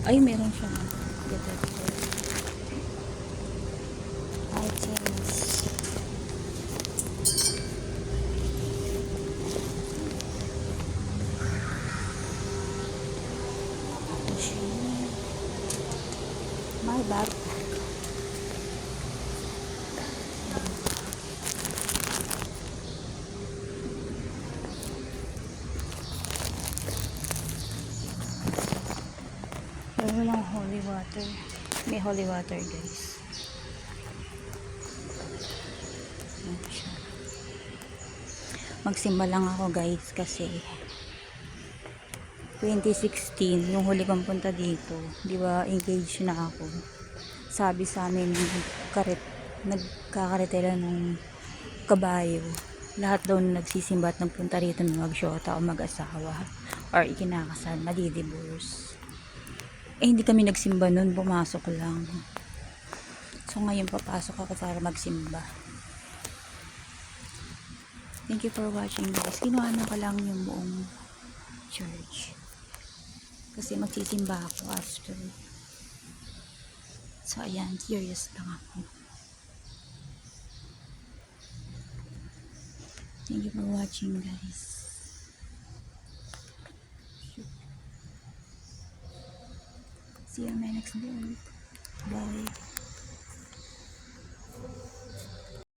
Ay, meron siya. Detector. Items. My bag. Pero walang holy water. May holy water, guys. Ayan siya. Magsimba lang ako, guys, kasi 2016, yung huli kong punta dito, di ba, engaged na ako. Sabi sa amin, nagkakaretela ng kabayo. Lahat daw na nagsisimba at nagpunta rito na magsyota o mag-asawa or ikinakasal, madidivorce. Eh, hindi kami nagsimba nun, pumasok lang. So, ngayon papasok ako para magsimba. Thank you for watching, guys. Kinuha ko lang yung buong church. Kasi magsisimba ako after. So, ayan. Curious lang ako. Thank you for watching, guys. See you in my next vlog. Bye.